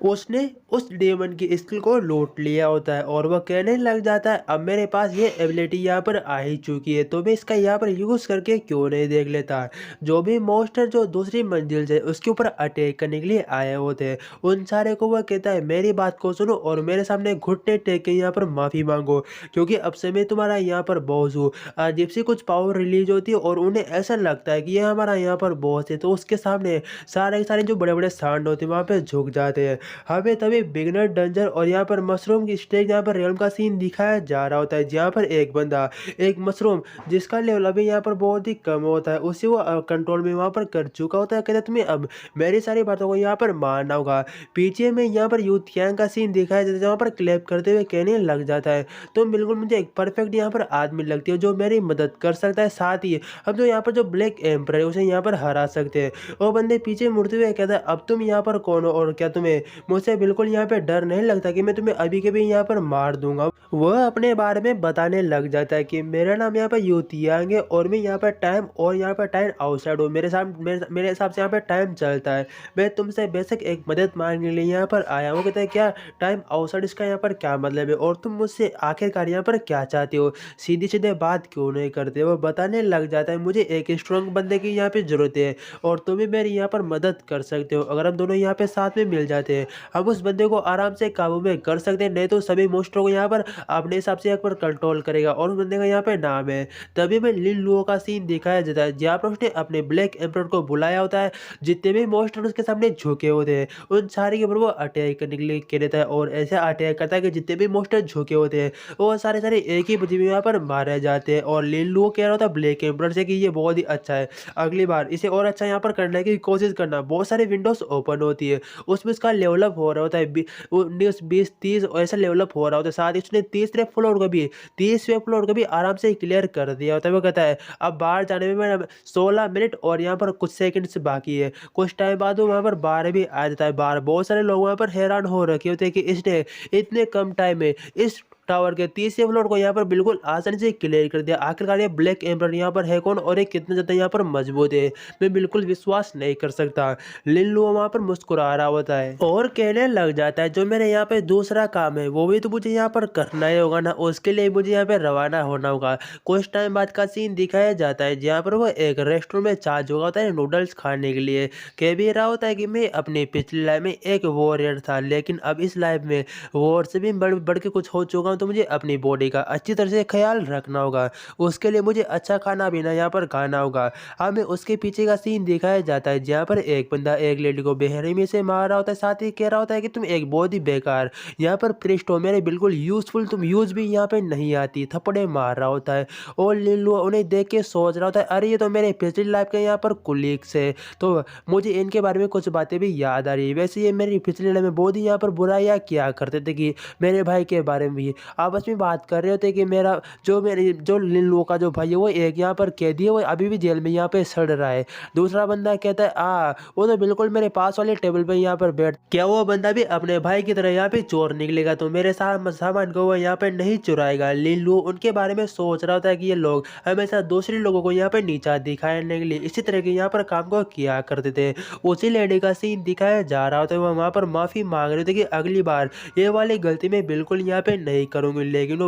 उसने उस डेमन की स्किल को लूट लिया होता है और वह कहने लग जाता है अब मेरे पास ये एबिलिटी यहाँ पर आ ही चुकी है तो मैं इसका यहाँ पर यूज़ करके क्यों नहीं देख लेता। जो भी मॉन्स्टर जो दूसरी मंजिल से उसके ऊपर अटैक करने के लिए आए होते हैं उन सारे को वह कहता है मेरी बात को सुनो और मेरे सामने घुटने टेक के यहाँ पर माफ़ी मांगो, क्योंकि अब से मैं तुम्हारा यहाँ पर बॉस हूँ। अजीब सी कुछ पावर रिलीज होती है और उन्हें ऐसा लगता है कि ये हमारा यहाँ पर बॉस है, तो उसके सामने सारे के सारे जो बड़े बड़े सांड होते हैं वहाँ पे झुक जाते हैं। हमें तभी बिगनर डंजर और यहाँ पर मशरूम की स्टेज यहाँ पर रियल्म का सीन दिखाया जा रहा होता है, जहाँ पर एक बंदा एक मशरूम जिसका लेवल अभी यहाँ पर बहुत ही कम होता है उसे वो कंट्रोल में वहाँ पर कर चुका होता है। कहता है तुम्हें अब मेरी सारी बातों को यहाँ पर मानना होगा। पीछे में यहाँ पर यूथ गैंग का सीन दिखाया जाता है जहाँ पर क्लैप करते हुए कहने लग जाता है तुम बिल्कुल मुझे एक परफेक्ट यहाँ पर आदमी लगती हो जो मेरी मदद कर सकता है, साथ ही हम जो यहाँ पर जो ब्लैक एम्पर है उसे यहाँ पर हरा सकते हैं। वो बंदे पीछे मुड़ते हुए कहता है अब तुम यहाँ पर कौन हो और क्या तुम्हें मुझसे बिल्कुल यहाँ पे डर नहीं लगता कि मैं तुम्हें अभी के भी यहाँ पर मार दूंगा। वह अपने बारे में बताने लग जाता है कि मेरा नाम यहाँ पर यूतियांग है और मैं यहाँ पर टाइम और यहाँ पर टाइम आउटसाइड हूँ, मेरे हिसाब से यहाँ पर टाइम चलता है। मैं तुमसे बेसिक एक मदद मांगने के लिए यहाँ पर आया हूँ। कहता है क्या टाइम आउटसाइड, इसका यहाँ पर क्या मतलब है और तुम मुझसे आखिरकार यहाँ पर क्या चाहते हो, सीधी सीधे बात क्यों नहीं करते। वो बताने लग जाता है मुझे एक स्ट्रॉन्ग बंदे की यहाँ पे जरूरत है और तुम भी मेरी यहाँ पर मदद कर सकते हो। अगर हम दोनों यहाँ पे साथ में मिल जाते हैं हम उस बंदे को आराम से काबू में कर सकते हैं, नहीं तो सभी मोस्टरों को यहाँ पर अपने हिसाब से यहाँ पर कंट्रोल करेगा और उस बंदे का यहाँ पे नाम है। तभी में लिन लुओ का सीन दिखाया जाता है जहाँ पर उसने अपने ब्लैक एम्परर को बुलाया होता है। जितने भी मोस्टर उसके सामने झुके होते हैं उन सारे के ऊपर वो अटैक करने के लिए कह देता है और ऐसा अटैक करता है कि जितने भी मोस्टर झुके होते हैं वो सारे सारे एक ही बुद्धि में यहाँ पर मारे जाते हैं। और लिन लुओ कह रहा होता है ब्लैक एम्परर से कि ये बहुत ही अच्छा है, अगली बार इसे और अच्छा यहाँ पर करने की कोशिश करना। बहुत सारे विंडोज ओपन होती है उसमें उसका लेवलअप हो रहा होता है 19 20 30 ऐसा लेवलअप हो रहा होता है। साथ ही उसने तीसरे फ्लोर को भी 30वें फ्लोर को भी आराम से क्लियर कर दिया होता है। वो कहता है अब बाहर जाने में मेरा 16 मिनट और यहाँ पर कुछ सेकंड्स बाकी है। कुछ टाइम बाद वो वहाँ पर बाहर भी आ जाता है। बाहर बहुत सारे लोग वहाँ पर हैरान हो रखे होते हैं कि इसने इतने कम टाइम में इस टावर के 30वें फ्लोर को यहाँ पर बिल्कुल आसानी से क्लियर कर दिया। आखिरकार ये ब्लैक एम्पर यहाँ पर है कौन और ये कितना ज़्यादा यहाँ पर मजबूत है, मैं बिल्कुल विश्वास नहीं कर सकता। लिन लुओ वहाँ पर मुस्कुरा रहा होता है और कहने लग जाता है जो मेरे यहाँ पे दूसरा काम है वो भी तो मुझे यहाँ पर करना ही होगा ना, उसके लिए मुझे यहाँ पे रवाना होना होगा। कुछ टाइम बाद का सीन दिखाया जाता है जहाँ पर वो एक रेस्टोरेंट में चार्ज होगा होता है नूडल्स खाने के लिए। कह भी रहा होता है कि मैं अपनी पिछली लाइफ में एक वॉरियर था लेकिन अब इस लाइफ में वॉर से भी बढ़ के कुछ हो चुका हूँ, तो मुझे अपनी बॉडी का अच्छी तरह से ख्याल रखना होगा। उसके लिए मुझे अच्छा खाना पीना यहाँ पर खाना होगा। हमें उसके पीछे का सीन दिखाया जाता है जहाँ पर एक बंदा एक लेडी को बेरहमी से मार रहा होता है, साथ ही कह रहा होता है कि तुम एक बहुत ही बेकार यहाँ पर प्रिस्ट हो, मेरे बिल्कुल यूजफुल तुम यूज भी यहाँ पे नहीं आती, थप्पड़े मार रहा होता है। और लिल्लू उन्हें देख के सोच रहा होता है अरे ये तो मेरे पिछली लाइफ के यहाँ पर कुलीग्स है, तो मुझे इनके बारे में कुछ बातें भी याद आ रही है। वैसे ये मेरी पिछली लाइफ में बहुत ही यहाँ पर बुराइयाँ किया करते थे कि मेरे भाई के बारे में भी आपस में बात कर रहे होते कि मेरी जो लिन लुओ का जो भाई है वो एक यहाँ पर कैदी है, वो अभी भी जेल में यहाँ पे सड़ रहा है। दूसरा बंदा कहता है वो तो बिल्कुल मेरे पास वाले टेबल पे यहाँ पर बैठ, क्या वो बंदा भी अपने भाई की तरह यहाँ पे चोर निकलेगा तो मेरे सामान को वो यहाँ पे नहीं चुराएगा। लिन लुओ उनके बारे में सोच रहा होता है कि ये लोग हमेशा दूसरे लोगों को यहाँ पे नीचा दिखाने के लिए इसी तरह के यहाँ पर काम को किया करते थे। उसी लेडी का सीन दिखाया जा रहा होता है, वो वहाँ पर माफी मांग रहे थे कि अगली बार ये वाली गलती मैं बिल्कुल यहाँ पे नहीं करूंगी। लेकिन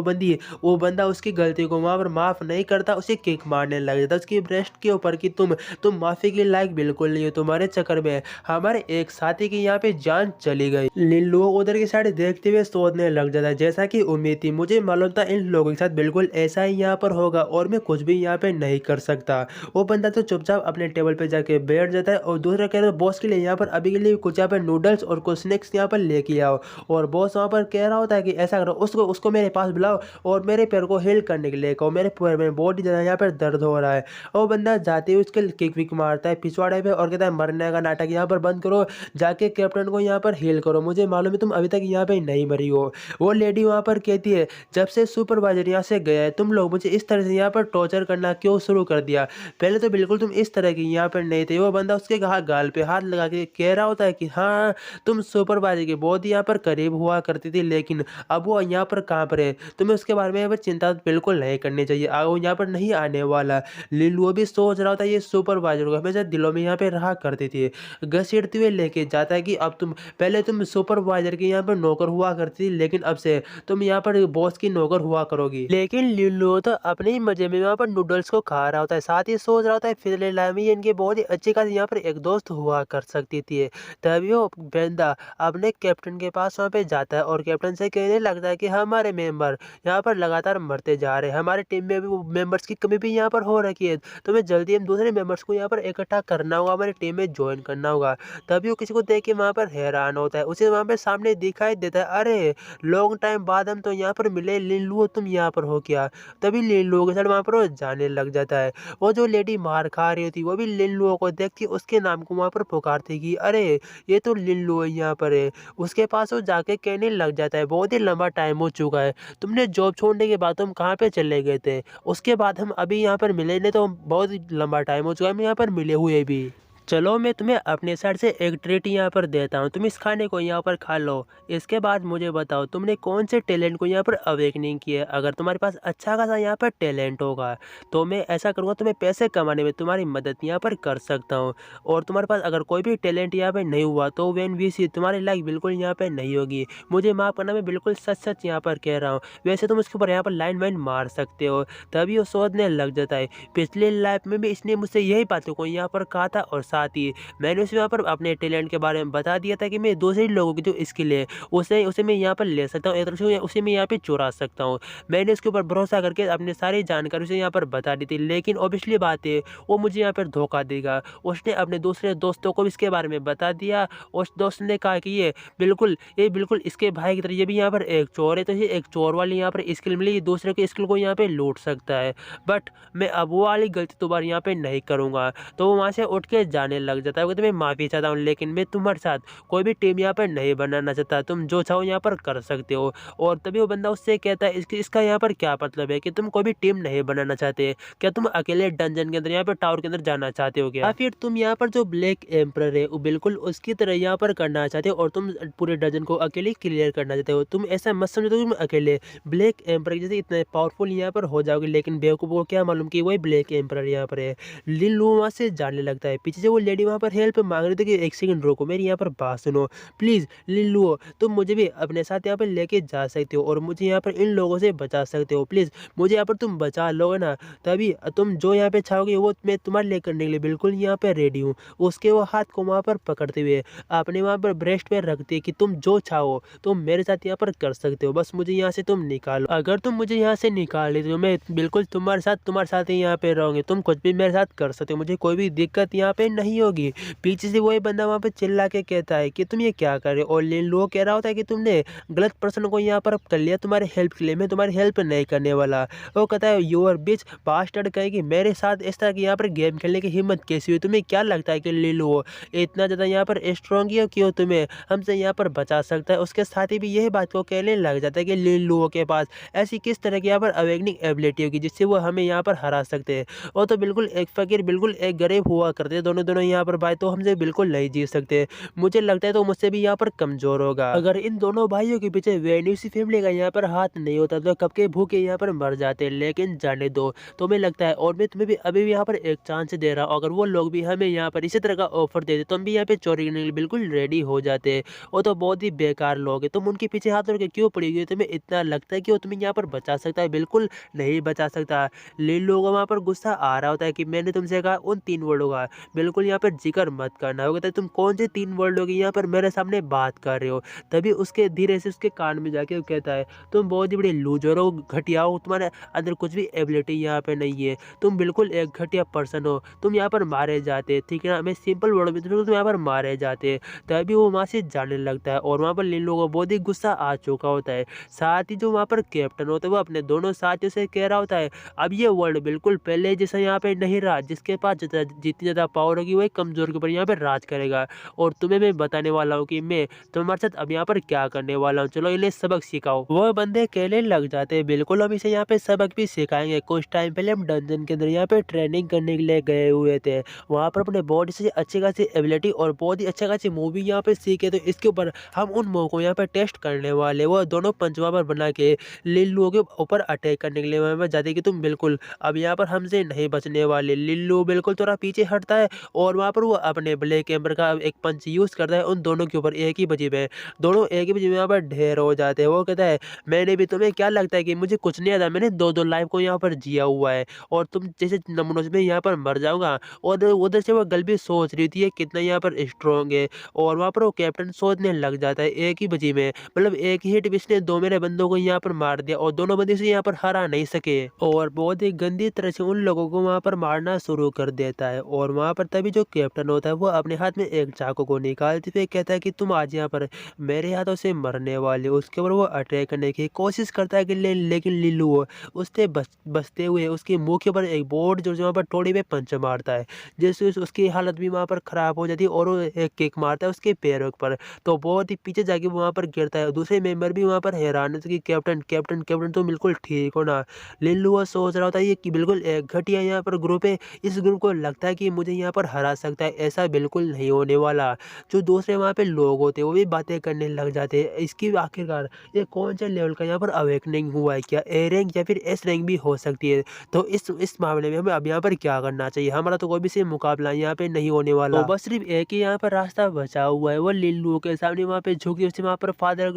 वो बंदा उसकी गलती को वहाँ पर माफ नहीं करता, उसे किक मारने लग जाता उसकी ब्रेस्ट के ऊपर कि तुम माफी के लायक बिल्कुल नहीं हो, तुम्हारे चक्कर में हमारे एक साथी की यहाँ पे जान चली गई। इन लोग उधर की साइड देखते हुए सोचने लग जाता है जैसा कि उम्मीद थी, मुझे मालूम था इन लोगों के साथ बिल्कुल ऐसा ही यहाँ पर होगा और मैं कुछ भी यहाँ पे नहीं कर सकता। वो बंदा तो चुपचाप अपने टेबल पे जाके बैठ जाता है और दूसरा कह रहा है बॉस के लिए यहाँ पर अभी के लिए कुछ यहाँ पर नूडल्स और कुछ स्नैक्स यहाँ पर लेके आओ। और बॉस वहाँ पर कह रहा होता है कि ऐसा करो उसको उसको मेरे पास बुलाओ और मेरे पैर को हील करने के लिए कहो, मेरे पैर में बहुत ही ज़्यादा यहाँ पर दर्द हो रहा है। और बंदा जाते हुए उसके किक विक मारता है पिछवाड़े पे और कहता है मरने का नाटक यहाँ पर बंद करो, जाके कैप्टन को यहाँ पर हील करो, मुझे मालूम है तुम अभी तक यहाँ पे नहीं मरी हो। वो लेडी वहाँ पर कहती है जब से सुपरवाइजर यहाँ से गया है तुम लोग मुझे इस तरह से यहाँ पर टॉर्चर करना क्यों शुरू कर दिया, पहले तो बिल्कुल तुम इस तरह की यहाँ पर नहीं थे। वो बंदा उसके गाल पे हाथ लगा के कह रहा होता है कि हाँ तुम सुपरवाइजर के बहुत ही यहाँ पर करीब हुआ करती थी लेकिन अब वो यहाँ पर कहाँ पर है, तुम्हें उसके बारे में यहाँ पर चिंता बिल्कुल नहीं करनी चाहिए, वो यहाँ पर नहीं आने वाला। लिलुओ भी सोच रहा था ये सुपरवाइजर को हमेशा दिलों में यहाँ पे रहा करती थी, घसीटते हुए लेके जाता है कि अब तुम पहले तुम सुपरवाइजर के यहाँ पर नौकर हुआ करती थी, लेकिन अब से तुम यहाँ पर बॉस की नौकर हुआ करोगी। लेकिन लिलुओ तो अपने ही मजे में यहाँ पर नूडल्स को खा रहा होता है, साथ ही सोच रहा होता है फिर लाइफ में ये इनके बहुत ही अच्छी खासी यहाँ पर एक दोस्त हुआ कर सकती थी। तभी वो बेंदा अपने कैप्टन के पास वहाँ पे जाता है और कैप्टन से कहने लगता है कि हमारे मेंबर यहाँ पर लगातार मरते जा रहे हैं, हमारे टीम में भी मेंबर्स की कमी भी यहाँ पर हो रखी है, तो हमें जल्दी हम दूसरे मेंबर्स को यहाँ पर इकट्ठा करना होगा, हमारी टीम में ज्वाइन करना होगा। तभी वो किसी को देख के वहाँ पर हैरान होता है, उसे वहाँ पे सामने दिखाई देता है, अरे लॉन्ग टाइम बाद हम तो यहाँ पर मिले, लिनलुओ तुम यहाँ पर हो क्या। तभी लिनलुओ के साथ वहाँ पर वो जाने लग जाता है। वो जो लेडी मार खा रही थी वो भी लिनलुओ को देखती उसके नाम को वहाँ पर पुकारती कि अरे ये तो लिनलुओ यहाँ पर है। उसके पास वो जाके कहने लग जाता है, बहुत ही लंबा टाइम हो चुका है, तुमने जॉब छोड़ने के बाद तुम कहाँ पे चले गए थे, उसके बाद हम अभी यहाँ पर मिले, नहीं तो बहुत ही लंबा टाइम हो चुका है हम यहाँ पर मिले हुए भी। चलो मैं तुम्हें अपने साइड से एक ट्रीट यहाँ पर देता हूँ, तुम इस खाने को यहाँ पर खा लो। इसके बाद मुझे बताओ तुमने कौन से टैलेंट को यहाँ पर अवेकनिंग किया है। अगर तुम्हारे पास अच्छा खासा यहाँ पर टैलेंट होगा तो मैं ऐसा करूँगा, तुम्हें पैसे कमाने में तुम्हारी मदद यहाँ पर कर सकता हूँ। और तुम्हारे पास अगर कोई भी टैलेंट यहाँ पर नहीं हुआ तो वेन वी सी तुम्हारी लाइफ बिल्कुल यहाँ पर नहीं होगी। मुझे माफ़ करना, मैं बिल्कुल सच सच यहाँ पर कह रहा हूँ। वैसे तुम उसके ऊपर यहाँ पर लाइन वाइन मार सकते हो। तभी वो सोचने लग जाता है, पिछले लाइफ में भी इसने मुझसे यही बातों को यहाँ पर कहा था और साथ ही मैंने उसे यहाँ पर अपने टैलेंट के बारे में बता दिया था कि मैं दूसरे लोगों की जो स्किल है उसे उसे मैं यहाँ पर ले सकता हूँ, एक तरह से उसे मैं यहाँ पे चुरा सकता हूँ। मैंने उसके ऊपर भरोसा करके अपने सारी जानकारी उसे यहाँ पर बता दी थी, लेकिन ऑब्वियसली बात है वो मुझे यहाँ पर धोखा देगा। उसने अपने दूसरे दोस्तों को भी इसके बारे में बता दिया। उस दोस्त ने कहा कि ये बिल्कुल इसके भाई की तरह ये भी यहाँ पर एक चोर है, तो ये एक चोर वाली यहाँ पर स्किल मिली, ये दूसरे के स्किल को यहाँ पे लूट सकता है। बट मैं अब वो वाली गलती दोबारा यहाँ पे नहीं करूँगा। तो वो वहाँ से उठ के जाने लग जाता है, तो मैं माफ़ी चाहता हूँ, लेकिन मैं तुम्हारे साथ कोई भी टीम यहाँ पर नहीं बनाना चाहता, तुम जो चाहो यहाँ पर कर सकते हो। और तभी वो बंदा उससे कहता है इसका यहाँ पर क्या मतलब है कि तुम कोई भी टीम नहीं बनाना चाहते, क्या तुम अकेले डंजन के अंदर यहाँ पर टावर के अंदर जाना चाहते हो क्या, या फिर तुम यहाँ पर जो ब्लैक एम्पर है वो बिल्कुल उसकी तरह यहाँ पर करना चाहते हो और तुम पूरे डंजन को अकेले क्लियर करना चाहते हो। तुम ऐसा मत समझो तुम अकेले ब्लैक एम्पर जैसे इतने पावरफुल यहाँ पर हो जाओगे, लेकिन बेवकूफ़ को क्या मालूम कि वही ब्लैक एम्पर यहाँ पर है। लिन लू वहाँ से जाने लगता है, पीछे से वो लेडी वहाँ पर हेल्प मांग रही थी कि एक सेकंड रुको, मेरी यहाँ पर बात सुनो प्लीज़। लिन लू तुम मुझे भी अपने साथ यहाँ पर लेके जा सकते हो और मुझे यहाँ पर इन लोगों से बचा सकते हो, प्लीज़ मुझे यहाँ पर तुम बचा लोगे ना, तभी तुम जो यहाँ पे चाहोगे वो मैं तुम्हारे लिए करने के लिए बिल्कुल यहाँ पे रेडी हूँ। उसके वो हाथ को वहाँ पर पकड़ते हुए आपने वहाँ पर ब्रेस्ट पे रखते कि तुम जो चाहो तुम मेरे साथ यहाँ पर कर सकते हो, बस मुझे यहाँ से तुम निकालो। अगर तुम मुझे यहाँ से निकाल लेते हो मैं बिल्कुल तुम्हारे साथ ही यहाँ पे रहूँगी, तुम कुछ भी मेरे साथ कर सकते हो, मुझे कोई भी दिक्कत यहाँ पे नहीं होगी। पीछे से वही बंदा वहाँ पे चिल्ला के कहता है कि तुम ये क्या कर रहे हो, और लिन लू कह रहा होता है कि तुमने गलत पर्सन को यहाँ पर कर लिया तुम्हारी हेल्प के लिए, मैं तुम्हारी हेल्प नहीं करने वाला। वो कहता है यूर बिच बास्टर्ड, कहेगी मेरे साथ इस तरह की यहाँ पर गेम खेलने की हिम्मत कैसी हुई, तुम्हें क्या लगता है कि लिन लू इतना ज़्यादा यहाँ पर स्ट्रॉन्ग है क्यों तुम्हें हमसे यहाँ पर बचा सकता है। उसके साथ ही भी यही बात को कहने लग जाता है कि लिन लू के पास ऐसी किस तरह की यहाँ पर अवेकनिंग एबिलिटी होगी जिससे वो हमें यहाँ पर हरा सकते हैं। वो तो बिल्कुल एक फकीर बिल्कुल एक गरीब हुआ करते, दोनों यहाँ पर भाई तो हमसे बिल्कुल नहीं जीत सकते, मुझे लगता है तो मुझसे भी यहाँ पर कमजोर होगा। अगर इन दोनों भाइयों के पीछे वेन्यूसी फैमिली का यहाँ पर हाथ नहीं होता तो कब के भूखे यहाँ पर मर जाते, लेकिन जाने दो तो मैं लगता है, और मैं तुम्हें भी अभी भी यहाँ पर एक चांस दे रहा हूँ, अगर वो लोग भी हमें यहाँ पर इसी तरह का ऑफर देते तो हम भी यहाँ पे चोरी करने के लिए बिल्कुल रेडी हो जाते। वो तो बहुत ही बेकार लोग है, तुम उनके पीछे हाथ रख के क्यों पड़ी हुई है, तुम्हें इतना लगता है कि वो तुम्हें यहाँ पर बचा सकता है, बिल्कुल नहीं बचा सकता। लिन लू को वहाँ पर गुस्सा आ रहा होता है कि मैंने तुमसे कहा उन 3 वर्डों का बिल्कुल यहाँ पर जिक्र मत करना होगा, तुम कौन से 3 वर्डों की यहाँ पर मेरे सामने बात कर रहे हो। तभी उसके धीरे से उसके कान में जाके वो कहता है तुम बहुत ही बड़े लूजर हो, घटिया हो, तुम्हारे अंदर कुछ भी एबिलिटी यहाँ पे नहीं है, तुम बिल्कुल एक घटिया पर्सन हो, तुम यहाँ पर मारे जाते, ठीक है ना, मैं सिंपल वर्ड में तुम यहाँ पर मारे जाते। तभी वो वहाँ से जाने लगता है और वहाँ पर लिन लू को बहुत ही गुस्सा आ चुका होता है। साथ ही जो वहाँ पर कैप्टन होता है वो अपने दोनों साथियों से कह रहा होता है अब ये वर्ल्ड बिल्कुल पहले जैसा यहाँ पे नहीं रहा, जिसके पास जितनी ज़्यादा पावर होगी कि वो एक कमज़ोर के ऊपर यहाँ पे राज करेगा। और तुम्हें मैं बताने वाला हूँ कि मैं तुम्हारे साथ अब यहाँ पर क्या करने वाला हूँ, चलो इन्हें सबक सिखाओ। वो बंदे कहने लग जाते हैं बिल्कुल हम इसे यहाँ पे सबक भी सिखाएंगे। कुछ टाइम पहले हम डंजन के अंदर यहाँ पे ट्रेनिंग करने के लिए गए हुए थे। वहाँ पर अपने बॉडी से अच्छी खासी एबिलिटी और बहुत ही अच्छा खासी मूवी यहाँ पे सीखे, तो इसके ऊपर हम उन मूव को यहाँ पे टेस्ट करने वाले। वो दोनों पंचवा पर बना के लिल्लुओं के ऊपर अटैक करने के लिए वहाँ पर जाते कि तुम बिल्कुल अब यहाँ पर हमसे नहीं बचने वाले। लिल्लू बिल्कुल थोड़ा पीछे हटता है और वहाँ पर वो अपने ब्लैक एम्बर का एक पंच यूज करता है उन दोनों के ऊपर एक ही बजी में। दोनों एक ही बजी में यहाँ पर ढेर हो जाते हैं। वो कहता है मैंने भी, तुम्हें क्या लगता है कि मुझे कुछ नहीं आता, मैंने दो दो लाइफ को यहाँ पर जिया हुआ है और तुम जैसे नमूनों में यहाँ पर मर जाऊंगा। और उधर से वो गल भी सोच रही थी कितना यहाँ पर स्ट्रॉन्ग है। और वहाँ पर वो कैप्टन सोचने लग जाता है एक ही बजी में, मतलब एक ही हिट में इसने दो मेरे बंदों को यहाँ पर मार दिया और दोनों बंदे से यहाँ पर हरा नहीं सके और बहुत ही गंदी तरह से उन लोगों को वहाँ पर मारना शुरू कर देता है। और वहाँ पर तभी जो कैप्टन होता है वो अपने हाथ में एक चाकू को निकालते हुए कहता है कि तुम आज यहाँ पर मेरे हाथों से मरने वाले हो। उसके ऊपर वो अटैक करने की कोशिश करता है कि लेकिन लिल्लू वो उससे बचते हुए उसके मुंह के ऊपर एक बोर्ड जो वहाँ पर थोड़ी में पंच मारता है, जिससे उसकी हालत भी वहाँ पर खराब हो जाती है और वो एक किक मारता है उसके पैरों पर, तो बहुत ही पीछे जाके वहाँ पर गिरता है। दूसरे मेंबर भी वहाँ पर हैरान होते कि कैप्टन कैप्टन कैप्टन तो बिल्कुल ठीक हो ना। लिल्लू वो सोच रहा होता है ये कि बिल्कुल एक घटिया यहाँ पर ग्रुप है, इस ग्रुप को लगता है कि मुझे यहाँ पर हरा सकता है, ऐसा बिल्कुल नहीं होने वाला। जो दूसरे वहाँ पे लोग होते हैं वो भी बातें करने लग जाते हैं इसकी आखिरकार ये कौन से लेवल का यहाँ पर अवेकनिंग हुआ है, क्या ए रैंक या फिर एस रैंक भी हो सकती है। तो इस मामले में हमें अब यहाँ पर क्या करना चाहिए, हमारा तो कोई भी से मुकाबला यहाँ पे नहीं होने वाला। तो बस सिर्फ एक ही यहाँ पर रास्ता बचा हुआ है, वो लिल्लुओं के सामने वहाँ पे झुक के उससे वहाँ पर फादर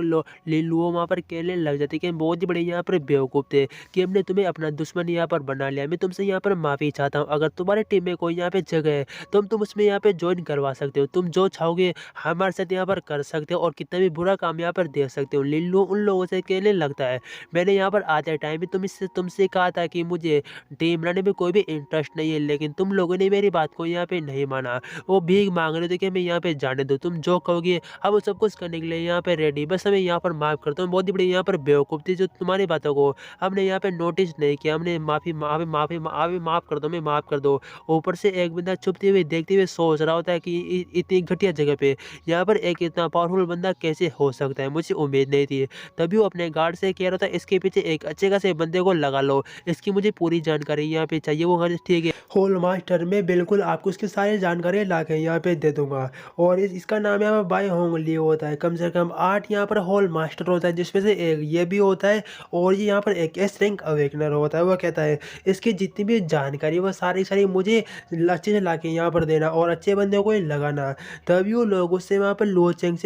लिल्लुओ वहाँ पर कहने लग जाते कि बहुत ही बड़े यहाँ पर बेवकूफ़ थे कि हमने तुम्हें अपना दुश्मन यहाँ पर बना लिया। मैं तुमसे यहाँ पर माफ़ी चाहता हूँ, अगर तुम्हारे टीम में कोई यहाँ पे जगह है तो तुम उसमें यहाँ पे ज्वाइन करवा सकते हो, तुम जो चाहोगे हमारे साथ यहाँ पर कर सकते हो और कितना भी बुरा काम यहाँ पर दे सकते हो। लिल्लू उन लोगों से कहने लगता है मैंने यहाँ पर आते टाइम भी तुमसे कहा था कि मुझे टीम बनाने में कोई भी इंटरेस्ट नहीं है, लेकिन तुम लोगों ने मेरी बात को यहाँ पे नहीं माना। वो भीख मांग रहे थे कि मैं यहाँ पे जाने दो, तुम जो कहोगे हम वो सब कुछ करने के लिए यहाँ पे रेडी, बस हमें यहाँ पर माफ़ करता हूँ। बहुत ही बड़ी यहाँ पर बेवकूफ़ थी जो तुम्हारी बातों को हमने यहाँ पे नोटिस नहीं किया, हमने माफ़ी माफ़ी माफ़ी माफ़ी माफ़ कर दो, मैं माफ़ कर दो। ऊपर से एक बंदा चुपते हुए देखते हुए सोच रहा होता है कि इतनी घटिया जगह पे यहाँ पर एक इतना पावरफुल बंदा कैसे हो सकता है, मुझे उम्मीद नहीं थी। तभी वो अपने गार्ड से कह रहा था इसके पीछे एक अच्छे खासे बंदे को लगा लो, इसकी मुझे पूरी जानकारी यहाँ पे चाहिए। वो ठीक है होल मास्टर, मैं बिल्कुल आपको उसकी सारी जानकारी ला के यहाँ पे दे दूंगा। और इसका नाम यहाँ पर बाय होंग लियो होता है, कम से कम 8 यहाँ पर होल मास्टर होता है जिसमें से एक ये भी होता है और ये यहाँ पर एक एस रैंक अवेकनर होता है। वो कहता है इसकी जितनी भी जानकारी वो सारी मुझे अच्छे से ला के यहाँ पर देना और अच्छे बंदे को ही लगाना। तभी वो लोग उससे वहाँ पर लो चेंग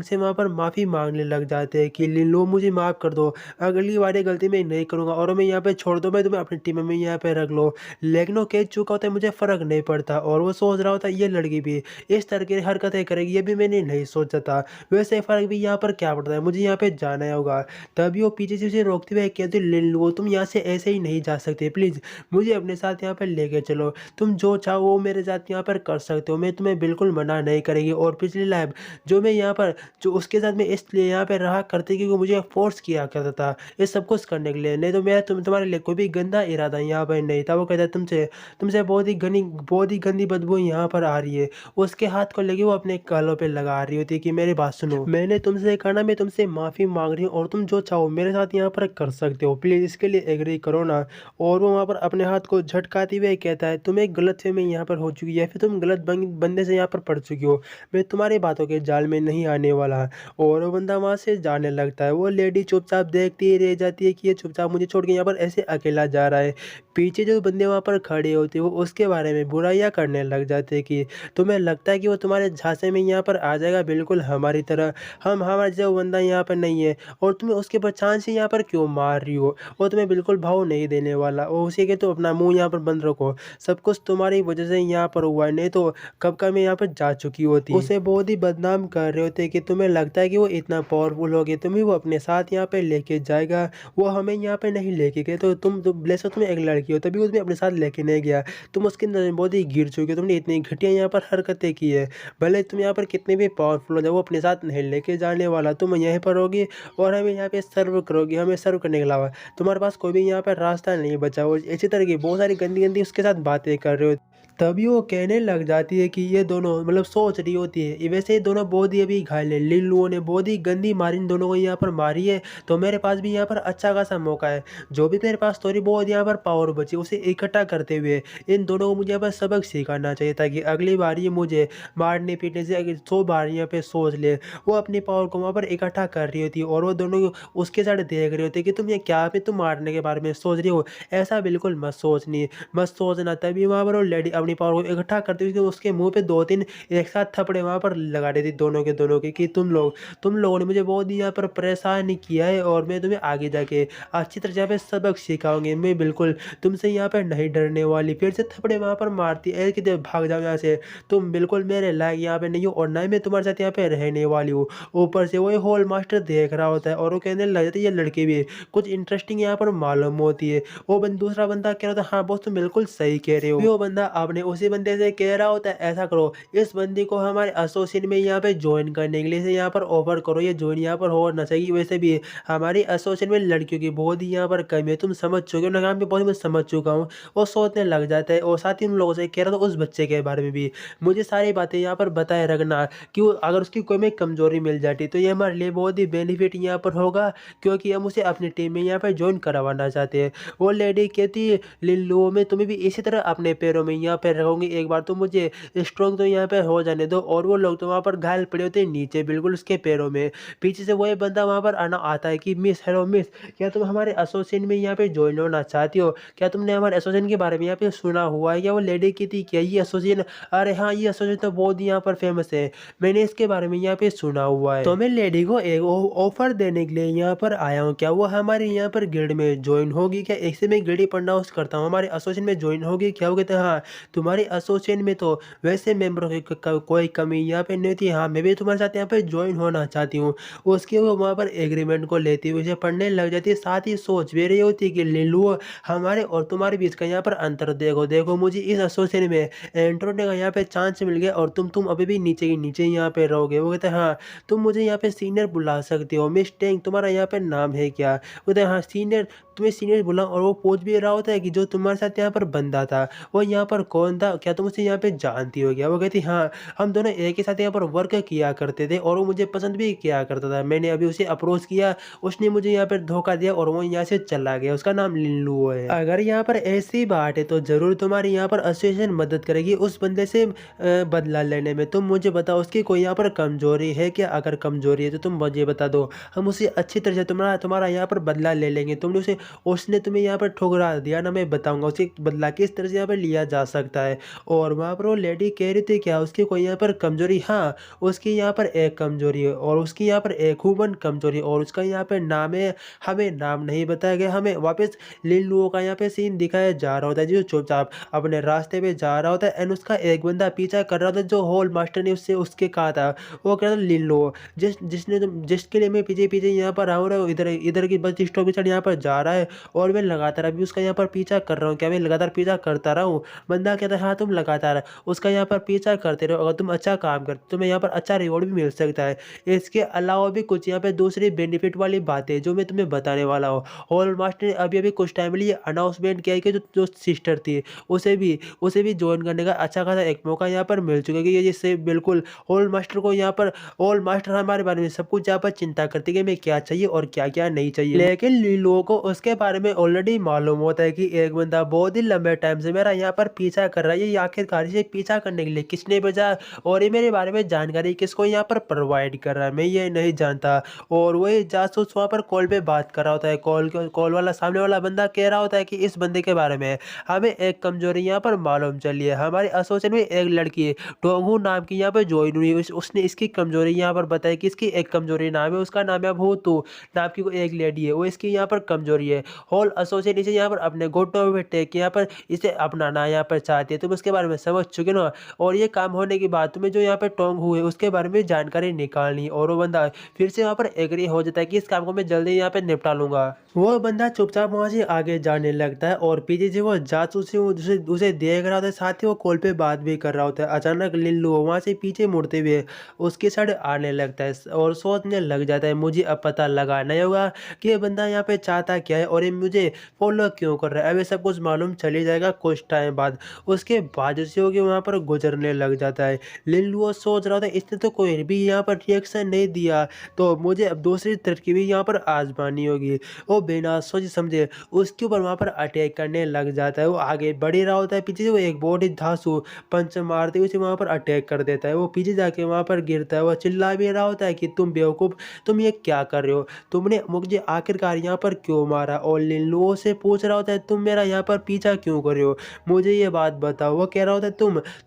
से वहाँ पर माफ़ी मांगने लग जाते हैं कि लो मुझे माफ़ कर दो, अगली बार ये गलती मैं नहीं करूँगा और मैं यहाँ पे छोड़ दो, मैं तुम्हें अपनी टीम में यहाँ पे रख लो। लेकिन वो कह चुका होता है मुझे फ़र्क नहीं पड़ता और वो सोच रहा होता है ये लड़की भी इस तरह की हरकतें करेगी, ये भी मैंने नहीं सोचा था, वैसे फ़र्क भी यहाँ पर क्या पड़ता है, मुझे यहाँ पे जाना होगा। तभी वो पीछे से उसे रोकते हुए कहते ले लो तुम यहाँ से ऐसे ही नहीं जा सकते, प्लीज़ मुझे अपने साथ यहाँ पर लेके चलो, तुम जो चाहो वो मेरे साथ यहाँ पर कर सकते हो, मैं तुम्हें बिल्कुल मना नहीं करेंगी। और पिछली लाइफ जो मैं यहाँ पर जो उसके साथ मैं इसलिए यहाँ पे रहा करती क्योंकि मुझे फोर्स किया करता था ये सब कुछ करने के लिए, नहीं तो मैं तुम्हारे लिए कोई भी गंदा इरादा यहाँ पर नहीं था। वो कहता है तुमसे तुमसे बहुत ही गंदी बदबू यहाँ पर आ रही है। उसके हाथ को लेके वो अपने गालों पे लगा रही होती है कि मेरी बात सुनो, मैंने तुमसे कहा ना मैं तुमसे माफ़ी मांग रही हूँ और तुम जो चाहो मेरे साथ यहाँ पर कर सकते हो, प्लीज़ इसके लिए एग्री करो ना। और वो वहाँ पर अपने हाथ को झटकाते हुए कहता है तुम्हें गलतफहमी यहाँ पर हो चुकी है, फिर तुम गलत बंदे से यहाँ पर पड़ चुकी हो, मैं तुम्हारी बातों के जाल में नहीं आने वाला। और वो बंदा वहाँ से जाने लगता है। वो लेडी चुपचाप देखती ही रह जाती है कि ये चुपचाप मुझे छोड़ के यहाँ पर ऐसे अकेला जा रहा है। पीछे जो बंदे वहाँ पर खड़े होते हैं वो उसके बारे में बुराइयाँ करने लग जाते हैं कि तुम्हें लगता है कि वो तुम्हारे झांसे में यहाँ पर आ जाएगा बिल्कुल हमारी तरह, हम हमारा जो बंदा यहाँ पर नहीं है और तुम्हें उसके पहचान से यहाँ पर क्यों मार रही हो, वो तुम्हें बिल्कुल भाव नहीं देने वाला। वो उसी के तो अपना मुँह यहाँ पर बंद रखो, सब कुछ तुम्हारी वजह से यहाँ पर हुआ है, नहीं तो कब का मैं यहाँ पर जा चुकी होती। उसे बहुत ही बदनाम कर रहे होते कि तुम्हें लगता है कि वो इतना पावरफुल हो गया, तुम्हें वो अपने साथ यहाँ पे लेके जाएगा, वो हमें यहाँ पे नहीं लेके गए, तो तुम ब्लेसो तुम्हें एक लड़की हो तभी वो तुम्हें अपने साथ लेके नहीं गया, तुम उसके अंदर बहुत ही गिर चुके हो, तुमने इतनी घटिया यहाँ पर हरकतें की है, भले तुम यहाँ पर कितने भी पावरफुल हो जाए वो अपने साथ नहीं लेके जाने वाला, तुम यहीं पर होगी और हमें यहाँ पे सर्व करोगी, हमें सर्व करने के अलावा तुम्हारे पास कोई भी यहाँ पर रास्ता नहीं बचा। वो इसी तरह की बहुत सारी गंदी गंदी उसके साथ बातें कर रहे हो। तभी वो कहने लग जाती है कि ये दोनों मतलब सोच रही होती है वैसे ये दोनों बहुत ही अभी घायल है। लिल्लुओं ने बहुत ही गंदी मारी इन दोनों को यहाँ पर मारी है। तो मेरे पास भी यहाँ पर अच्छा खासा मौका है। जो भी मेरे पास थोड़ी बहुत यहाँ पर पावर बची उसे इकट्ठा करते हुए इन दोनों को मुझे यहाँ पर सबक सिखाना चाहिए ताकि अगली बार ये मुझे मारने पीटने से अगर 100 बार यहाँ पे सोच ले। वो अपनी पावर को वहाँ पर इकट्ठा कर रही होती है और वो दोनों उसके साथ देख रहे होते हैं कि तुम ये क्या पे तुम मारने के बारे में सोच रही हो। ऐसा बिल्कुल मत सोचनी मत सोचना। तभी वहाँ पर वो लेडी अपनी पावर को इकट्ठा करती हुई उसके मुंह पे 2-3 एक साथ थप्पड़े वहाँ पर लगा देती दोनों के दोनों के कि तुम लोगों ने मुझे बहुत ही यहाँ पर परेशान किया है और मैं तुम्हें आगे जाके अच्छी तरह यहाँ पे सबक सिखाऊंगी। मैं बिल्कुल तुमसे यहाँ पे नहीं डरने वाली। फिर से थप्पड़े वहाँ पर मारती है कि भाग जाओ यहाँ से। तुम बिल्कुल मेरे लायक यहाँ पे नहीं हो और ना ही मैं तुम्हारे साथ यहाँ पे रहने वाली हूँ। ऊपर से वही हॉल मास्टर देख रहा होता है और वो कहने लग जाती है ये लड़की भी कुछ इंटरेस्टिंग यहाँ पर मालूम होती है। वो दूसरा बंदा कह रहा था हाँ बॉस तुम बिल्कुल सही कह रहे हो। फिर वो बंदा आपने उसी बंदे से कह रहा होता है ऐसा करो इस बंदी को हमारे एसोसिएशन में यहाँ पे ज्वाइन करने के लिए इसे यहाँ पर ऑफर करो। ये ज्वाइन यहाँ पर हो ना चाहिए। वैसे भी हमारी एसोसिएशन में लड़कियों की बहुत ही यहाँ पर कमी है। तुम समझ चुके हो ना काम पे बहुत मैं समझ चुका हूँ। वो सोचने लग जाता है और साथ ही उन लोगों से कह रहा था उस बच्चे के बारे में भी मुझे सारी बातें यहाँ पर बताए रखना कि अगर उसकी कोई में कमजोरी मिल जाती तो ये हमारे लिए बहुत ही बेनिफिट यहाँ पर होगा क्योंकि हम उसे अपनी टीम में यहाँ पर ज्वाइन करवाना चाहते हैं। वो लेडी कहती है लिल्लू मैं तुम्हें भी इसी तरह अपने पैरों में यहाँ पे रखूंगी। एक बार तुम मुझे स्ट्रॉन्ग तो यहाँ पे हो जाने दो। और वो लोग तो वहाँ पर घायल पड़े होते हैं नीचे बिल्कुल उसके पैरों में। पीछे से वही बंदा वहाँ पर आना आता है कि मिस हेलो मिस क्या तुम हमारे एसोसिएशन में यहाँ पे ज्वाइन होना चाहती हो। क्या तुमने हमारे एसोसिएशन के बारे में यहाँ पे सुना हुआ है। क्या वो लेडी की थी क्या ये एसोसिएशन। अरे हाँ ये एसोसिएशन तो बहुत ही यहाँ पर फेमस है मैंने इसके बारे में यहाँ पे सुना हुआ है। तो मैं लेडी को एक ऑफर देने के लिए यहाँ पर आया हूँ। क्या वो हमारे यहाँ पर गिल्ड में ज्वाइन होगी। क्या ऐसे में गिल्ड पंडा हाउस करता हूँ हमारे एसोसिएशन में ज्वाइन होगी क्या। वो कहते हैं हाँ तुम्हारे एसोसिएशन में तो वैसे मेंबरों की कोई कमी यहाँ पे नहीं थी। हाँ मैं भी तुम्हारे साथ यहाँ पे ज्वाइन होना चाहती हूँ। उसके वो वहाँ पर एग्रीमेंट को लेती हुई उसे पढ़ने लग जाती है। साथ ही सोच भी रही होती है कि ले लो हमारे और तुम्हारे बीच का यहाँ पर अंतर देखो देखो मुझे इस एसोसिएशन में एंटर होने का यहाँ पे चांस मिल गया और तुम अभी भी नीचे ही नीचे यहाँ पे रहोगे। वो कहते हैं हाँ तुम मुझे यहाँ पे सीनियर बुला सकते हो। मिस टैंक तुम्हारा यहाँ पे नाम है क्या। वो कहते हैं हाँ सीनियर तुम्हें सीनियर बुला। और वो पूछ भी रहा होता है कि जो तुम्हारे साथ यहाँ पर बंदा था वो यहाँ पर कौन था क्या तुम उसे यहाँ पे जानती हो क्या। वो कहती हाँ हम दोनों एक ही साथ यहाँ पर वर्क किया करते थे और वो मुझे पसंद भी किया करता था। मैंने अभी उसे अप्रोच किया उसने मुझे यहाँ पर धोखा दिया और वो यहाँ से चला गया। उसका नाम लिल्लू है। अगर यहाँ पर ऐसी बात है तो जरूर तुम्हारी यहाँ पर एसोसिएशन मदद करेगी उस बंदे से बदला लेने में। तुम मुझे बताओ उसकी कोई यहाँ पर कमजोरी है क्या। अगर कमजोरी है तो तुम मुझे बता दो हम उसे अच्छी तरह से तुम्हारा तुम्हारा यहाँ पर बदला ले लेंगे। तुमने उसे उसने तुम्हें यहाँ पर ठुकरा दिया ना मैं बताऊंगा उसे बदला किस तरह से यहाँ पर लिया जा सकता है। और वहाँ पर वो लेडी कह रही थी क्या उसकी कोई यहाँ पर कमजोरी। हाँ उसकी यहाँ पर एक कमजोरी है और उसकी यहाँ पर एक ह्यूमन कमजोरी और उसका यहाँ पे नाम है। हमें नाम नहीं बताया गया। हमें वापस लिल्लुओं का यहाँ पे सीन दिखाया जा रहा होता है जो चुपचाप अपने रास्ते पे जा रहा होता है एंड उसका एक बंदा पीछा कर रहा होता है जो हॉल मास्टर ने उससे उसके कहा था। वो कह रहा था लिल्लू जिसके लिए मैं पीछे पीछे यहाँ पर आऊँ रहा हूँ इधर इधर की बस स्टॉप के साइड यहाँ पर जा रहा है और मैं लगातार अभी उसका यहाँ पर पीछा कर रहा हूँ। क्या मैं लगातार पीछा करता रहा हूँ। बंदा कहता है हाँ तुम लगातार उसका यहाँ पर पीछा करते रहो। अगर तुम अच्छा काम करते तुम्हें यहाँ पर अच्छा रिवॉर्ड भी मिल सकता है। इसके अलावा भी कुछ यहाँ पे दूसरी बेनिफिट वाली बातें जो मैं तुम्हें बताने वाला हूँ। हॉल मास्टर ने अभी अभी कुछ टाइम लिए अनाउंसमेंट किया है कि जो सिस्टर थी उसे भी ज्वाइन करने का अच्छा खासा एक मौका यहाँ पर मिल चुका है कि ये जिससे बिल्कुल हॉल मास्टर को यहाँ पर हॉल मास्टर हमारे बारे में सब कुछ यहाँ पर चिंता करते हैं कि हमें क्या चाहिए और क्या क्या नहीं चाहिए। लेकिन लोगों को उसके बारे में ऑलरेडी मालूम होता है कि एक बंदा बहुत ही लंबे टाइम से मेरा यहाँ पर पीछा कर रहा है। ये आखिरकार से पीछा करने के लिए किसने भेजा और ये मेरे बारे में जानकारी किसको यहाँ पर प्रोवाइड कर रहा है मैं ये नहीं जानता। और वही जासूस वहाँ पर कॉल पे बात कर रहा होता है। कॉल वाला सामने वाला बंदा कह रहा होता है कि इस बंदे के बारे में हमें एक कमजोरी यहाँ पर मालूम चली है। हमारे एसोसिएशन में एक लड़की टोंगू नाम की यहाँ पर ज्वाइन हुई उसने इसकी कमजोरी यहाँ पर बताई कि इसकी एक कमजोरी नाम है उसका नाम है भूतू नाम की कोई एक लेडी है वो इसकी यहाँ पर कमजोरी है। होल एसोसिएशन इसे यहाँ पर अपने घुटनों में टेक यहाँ पर इसे अपनाना यहाँ पर चाहती है। तुम उसके बारे में समझ चुके ना और ये काम होने के बाद तुम्हें जो यहाँ पर टोंग हुए उसके बारे में जानकारी निकालनी और वो बंदा फिर से वहाँ पर एग्री हो जाता है कि इस काम को मैं जल्दी यहाँ पे निपटा लूंगा। वो बंदा चुपचाप वहाँ से आगे जाने लगता है और पीछे से वो जासूस से उसे देख रहा होता है साथ ही वो कॉल पे बात भी कर रहा होता है। अचानक लिल्लू वहाँ से पीछे मुड़ते हुए उसके साइड आने लगता है और सोचने लग जाता है मुझे अब पता लगाना होगा कि ये बंदा यहाँ पे चाहता क्या है और ये मुझे फॉलो क्यों कर रहा है। अब ये सब कुछ मालूम चली जाएगा कुछ टाइम बाद। उसके बाजू से होके वहाँ पर गुजरने लग जाता है। लिनलुओ सोच रहा था इसने तो कोई भी यहाँ पर रिएक्शन नहीं दिया, तो मुझे अब दूसरी तरकीब भी यहाँ पर आजमानी होगी। वो बिना सोचे समझे उसके ऊपर वहाँ पर अटैक करने लग जाता है। वो आगे बढ़ ही रहा होता है, पीछे से वो एक बहुत ही धांसू पंच मारते हुए उसे वहाँ पर अटैक कर देता है। वो पीछे जाके वहाँ पर गिरता है। वो चिल्ला भी रहा होता है कि तुम बेवकूफ़, तुम ये क्या कर रहे हो? तुमने मुझे आखिरकार यहाँ पर क्यों मारा? और लिनलुओ से पूछ रहा होता है तुम मेरा यहाँ पर पीछा क्यों कर रहे हो? मुझे ये बात बताओ। वो कह रहा होता है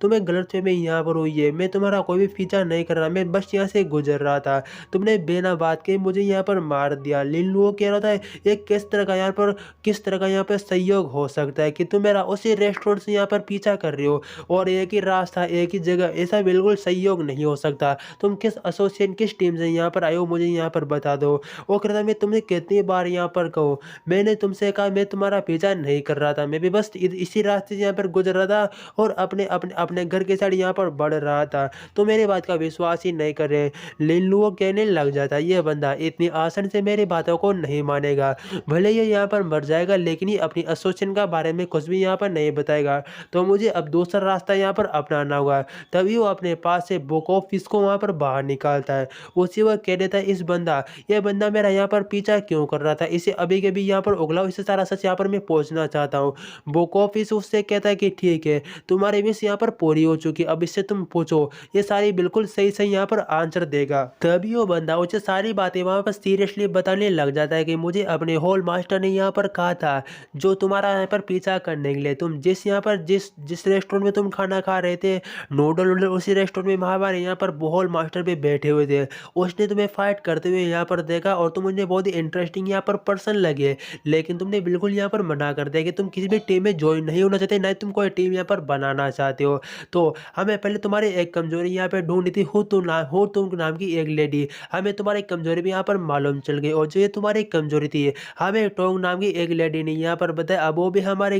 तुम्हें गलतफ़हमी यहाँ पर हुई है। मैं तुम्हारा कोई भी पीछा नहीं कर रहा, मैं बस यहाँ से गुज़र रहा था। तुमने बिना बात के मुझे यहाँ पर मार दिया। लिनलुओ कह रहा था ये किस तरह का यहाँ पर संयोग हो सकता है कि तुम मेरा उसी रेस्टोरेंट से यहाँ पर पीछा कर रहे हो और एक ही रास्ता, एक ही जगह, ऐसा बिल्कुल संयोग नहीं हो सकता। तुम किस टीम से यहाँ पर आए हो, मुझे यहाँ पर बता दो। वो कह रहा था मैं तुमसे कितनी बार यहाँ पर कहूँ, मैंने तुमसे कहा मैं तुम्हारा पीछा नहीं कर रहा था, मैं भी बस इसी रास्ते से यहाँ पर गुजर रहा था और अपने अपने अपने घर के साइड यहाँ पर बढ़ रहा था। तो मेरी बात का विश्वास ही नहीं कर रहे। लिनलुओ कहने लग जाता है ये बंदा इतनी आसान से मेरी बातों को नहीं मानेगा, भले ये यहाँ पर मर जाएगा लेकिन ये अपनी एसोसिएशन का बारे में कुछ भी यहाँ पर नहीं बताएगा, तो मुझे अब दूसरा रास्ता यहाँ पर अपनाना होगा। तभी वो अपने पास से बुक ऑफ फिश को वहाँ पर बाहर निकालता है। उसी वक्त कह देता है ये बंदा मेरा यहाँ पर पीछा क्यों कर रहा था, इसे अभी के भी यहाँ पर उगलाओ, इससे सारा सच यहाँ पर मैं पहुँचना चाहता हूँ। बुक ऑफ फिश उससे कहता है कि ठीक है, तुम्हारी विश यहाँ पर पूरी हो चुकी, अब इससे तुम पूछो, ये सारी बिल्कुल सही सही यहाँ पर आंसर देगा। तभी वो बंदा उसे सारी बातें वहाँ पर सीरियसली बताने लग जाता है कि मुझे अपने हॉल मास्टर ने यहाँ पर कहा था जो तुम्हारा यहाँ पर पीछा करने के लिए, तुम जिस यहाँ पर जिस रेस्टोरेंट में तुम खाना खा रहे थे, नूडल वूडल, उसी रेस्टोरेंट में हमारे यहाँ पर हॉल मास्टर पे बैठे हुए थे। उसने तुम्हें फाइट करते हुए यहाँ पर देखा और तुम मुझे बहुत ही इंटरेस्टिंग यहाँ पर पर्सन लगे, लेकिन तुमने बिल्कुल यहाँ पर मना कर दिया कि तुम किसी भी टीम में ज्वाइन नहीं होना चाहते, ना ही तुम कोई टीम यहाँ पर बनाना चाहते हो। तो हमें पहले तुम्हारी एक कमजोरी यहाँ पे ढूंढनी थी, हो तुम नाम की एक लेडी। हमें तुम्हारी कमजोरी भी यहाँ पर मालूम चल गई और जो ये तुम्हारी कमजोरी थी हमें टोंग नाम की एक लेडी ने यहाँ पर बताया। अब वो भी हमारे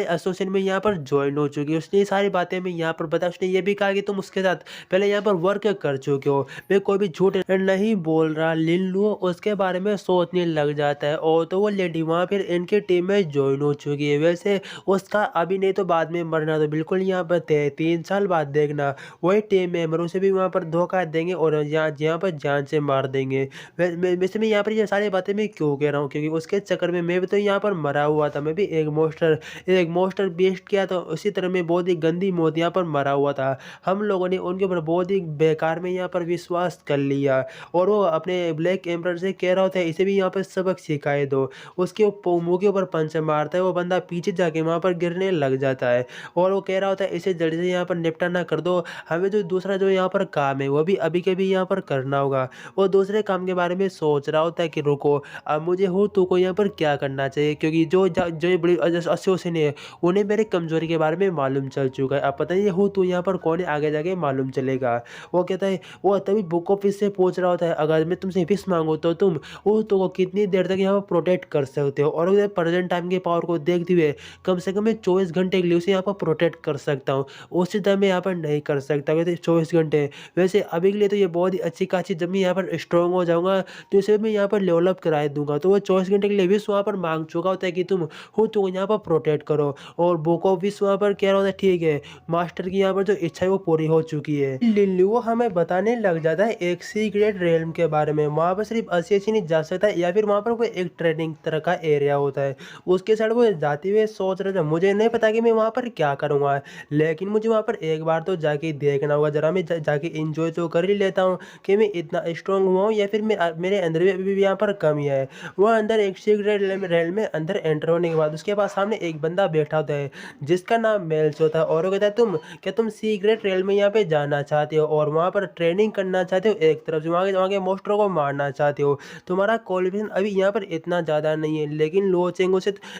एसोसिएशन में यहाँ पर ज्वाइन हो चुकी है। उसने ये सारी बातें मैं यहाँ पर बताया। उसने ये भी कहा कि तुम उसके साथ पहले यहाँ पर वर्क कर चुके हो। मैं कोई भी झूठ नहीं बोल रहा। लिनलुओ उसके बारे में सोचने लग जाता है और तो वो लेडी वहाँ फिर इनकी टीम में ज्वाइन हो चुकी है। वैसे उसका अभी नहीं तो बाद में मरना तो बिल्कुल यहाँ पर 3 साल बाद देखना वही टीम मेंबर उसे भी वहाँ पर धोखा देंगे और यहाँ पर जान से मार देंगे। वैसे मैं यहाँ पर ये सारी बातें मैं क्यों कह रहा हूँ, क्योंकि उसके चक्कर में मैं भी तो यहाँ पर मरा हुआ था। मैं भी एक मोस्टर बेस्ट किया तो उसी तरह मैं बहुत ही गंदी मौत यहाँ पर मरा हुआ था। हम लोगों ने उनके ऊपर बहुत ही बेकार में यहाँ पर विश्वास कर लिया और वो अपने ब्लैक एम्पर से कह रहा होता है इसे भी यहाँ पर सबक सिखाए दो। उसके मुंह के ऊपर पंच मारता है, वो बंदा पीछे जाके वहाँ पर गिरने लग जाता है और वो कह रहा होता है इसे जल्दी से यहाँ पर निपटाना कर दो, हमें जो दूसरा जो यहाँ पर काम है वो भी अभी के भी यहाँ पर करना होगा। वो दूसरे काम के बारे में सोच रहा होता है कि रुको, अब मुझे हो तो को यहाँ पर क्या करना चाहिए, क्योंकि जो ये बड़ी एसोसिएशन है उन्हें मेरे कमजोरी के बारे में मालूम चल चुका है। अब पता नहीं हो तो यहाँ पर कौन है, आगे जाके मालूम चलेगा। वो कहता है, वो तभी बुक ऑफ फिश से पूछ रहा होता है अगर मैं तुमसे विश मांगू तो तुम वो तो कितनी देर तक यहाँ पर प्रोटेक्ट कर सकते हो, और प्रेजेंट टाइम के पावर को देखते हुए कम से कम मैं 24 घंटे के लिए उसे यहाँ पर प्रोटेक्ट कर सकता हूँ, उसी तरह मैं यहाँ पर नहीं कर सकता। कहते 24 घंटे, वैसे अभी के लिए तो ये बहुत ही अच्छी खासी, जब मैं यहाँ पर स्ट्रॉन्ग हो जाऊँगा तो इसे मैं यहाँ पर डेवलप करा दूंगा। तो वो 24 घंटे के लिए विश वहाँ पर मांग चुका होता है कि तुम हो तो यहाँ पर प्रोटेक्ट करो, और बुक ऑफ विश वहाँ पर कह रहा होता है ठीक है, मास्टर की यहाँ पर जो इच्छा है वो पूरी हो चुकी है। लिनलुओ हमें बताने लग जाता है एक सीक्रेट रेलम के बारे में। वहाँ पर सिर्फ एसोसिएशन ही जा सकता है या फिर वहाँ पर कोई एक ट्रेनिंग तरह का एरिया होता है। उसके साइड वो जाते हुए सोच रहे थे मुझे नहीं पता कि मैं वहाँ पर क्या करूँगा, लेकिन मुझे वहाँ पर एक बार तो जाके देखना होगा, जरा मैं जाके इंजॉय तो कर ही लेता हूँ कि मैं इतना स्ट्रॉन्ग हुआ हूँ या फिर मेरे अंदर भी अभी भी यहाँ पर कमी है। वह अंदर एक सीक्रेट रेल में अंदर एंटर होने के बाद उसके पास सामने एक बंदा बैठा होता है जिसका नाम मेल्स होता है, और वो कहता है क्या तुम सीक्रेट रेल में यहाँ पे जाना चाहते हो और वहाँ पर ट्रेनिंग करना चाहते हो, एक तरफ से वहाँ के मोस्टरों को मारना चाहते हो, तुम्हारा क्वालिफिकेशन अभी यहाँ पर इतना ज़्यादा नहीं है। लेकिन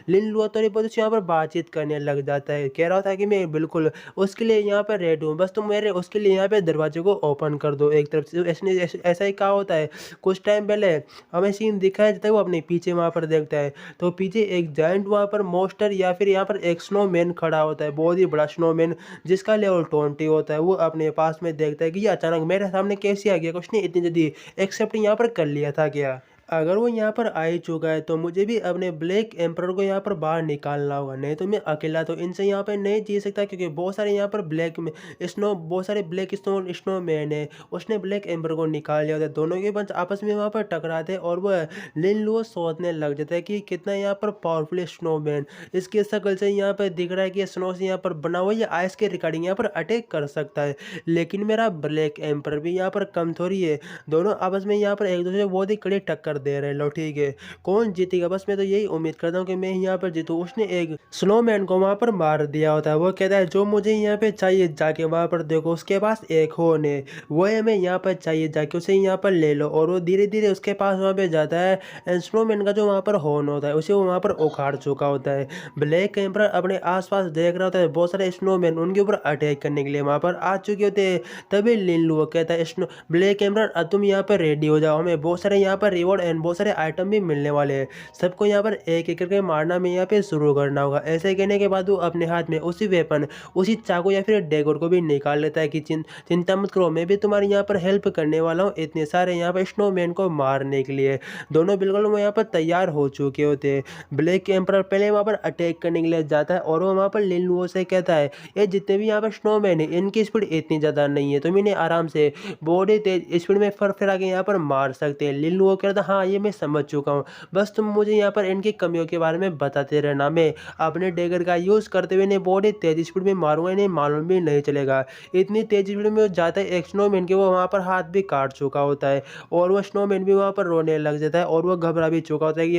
लिन लुओ थोड़ी बहुत यहाँ पर बातचीत करने लग जाता है, कह रहा था कि मैं बिल्कुल उसके लिए यहाँ पर रेडी हूँ, बस तुम मेरे उसके लिए यहाँ पे दरवाजे को ओपन कर दो। एक तरफ से ऐसा ही कहा होता है। कुछ टाइम पहले हमें सीन दिखाया जाता है, वो अपने पीछे वहाँ पर देखता है तो पीछे एक जायंट वहाँ पर मोस्टर या फिर यहाँ पर एक स्नोमैन खड़ा होता है, बहुत ही बड़ा स्नोमैन जिसका लेवल 20 होता है। वो अपने पास में देखता है कि ये अचानक मेरे सामने कैसे आ गया, कुछ नहीं इतनी जल्दी एक्सेप्ट यहाँ पर कर लिया था क्या। अगर वो यहाँ पर आ ही चुका है तो मुझे भी अपने ब्लैक एम्परर को यहाँ पर बाहर निकालना होगा, नहीं तो मैं अकेला तो इनसे यहाँ पर नहीं जी सकता, क्योंकि बहुत सारे यहाँ पर ब्लैक में स्नो बहुत सारे ब्लैक स्नो मैन है। उसने ब्लैक एम्पर को निकाल लिया होता है, दोनों के पंच आपस में वहाँ पर टकराते हैं और वह लिन लुओ सोचने लग जाता है कि कितना यहाँ पर पावरफुल स्नोमैन। इसके शकल से यहाँ पर दिख रहा है कि स्नो से यहाँ पर बना हुआ ये आइस के रिगार्डिंग यहाँ पर अटैक कर सकता है, लेकिन मेरा ब्लैक एम्पर भी यहाँ पर कम थोड़ी है। दोनों आपस में यहाँ पर एक दूसरे को बहुत ही कड़ी टक्कर दे रहे हैं। लो ठीक है, कौन जीतेगा, बस मैं तो यही उम्मीद करता हूँ कि मैं यहाँ पर जीतूँ। उसने एक स्नोमैन को वहाँ पर मार दिया होता है। वो कहता है जो मुझे यहाँ पे चाहिए जाके वहाँ पर देखो, उसके पास एक होन है, वो हमें यहाँ पर चाहिए, जाके उसे यहाँ पर ले लो। और वो धीरे धीरे उसके पास वहाँ पे जाता है एंड स्नोमैन का जो वहाँ पर हॉर्न होता है उसे वो वहाँ पर उखाड़ चुका होता है। ब्लैक एम्परर अपने आसपास देख रहा होता है, बहुत सारे स्नोमैन उनके ऊपर अटैक करने के लिए वहाँ पर आ चुके होते हैं। तभी लिन लुओ कहता है स्नो ब्लैक एम्परर अब तुम यहाँ पर रेडी हो जाओ, हमें बहुत सारे यहाँ पर रिवॉर्ड एंड बहुत सारे आइटम भी मिलने वाले हैं, सबको यहाँ पर एक एक करके मारना में यहाँ पे शुरू करना होगा। ऐसे कहने के बाद वो अपने हाथ में उसी वेपन उसी चाकू या फिर डेगोर को भी निकाल लेता है कि चिंता मत करो, मैं भी तुम्हारी यहाँ पर हेल्प करने वाला हूँ इतने सारे यहाँ पर स्नोमैन को मारने के लिए। दोनों बिल्कुल वो यहाँ पर तैयार हो चुके होते हैं। ब्लैक एम्परर पहले वहाँ पर अटैक करने के लिए जाता है और वो वहाँ पर लिन लुओ से कहता है ये जितने भी यहाँ पर स्नोमैन है इनकी स्पीड इतनी ज़्यादा नहीं है, तुम इन्हें आराम से बॉडी तेज स्पीड में फिरा के यहाँ पर मार सकते हैं। लिन लुओ कहता हाँ ये मैं समझ चुका हूँ, बस तुम मुझे यहाँ पर इनकी कमियों के बारे में बताते रहना, मैं अपने डेगर का यूज़ करते हुए इन्हें बॉडी तेज स्पीड में मारूंगा, इन्हें मालूम भी नहीं चलेगा। इतनी तेज स्पीड में वो जाता है एक स्नोमैन के वो वहाँ पर हाथ भी काट चुका होता है और वो स्नोमैन भी वहाँ पर रोने लग जाता है और वो घबरा भी चुका होता है कि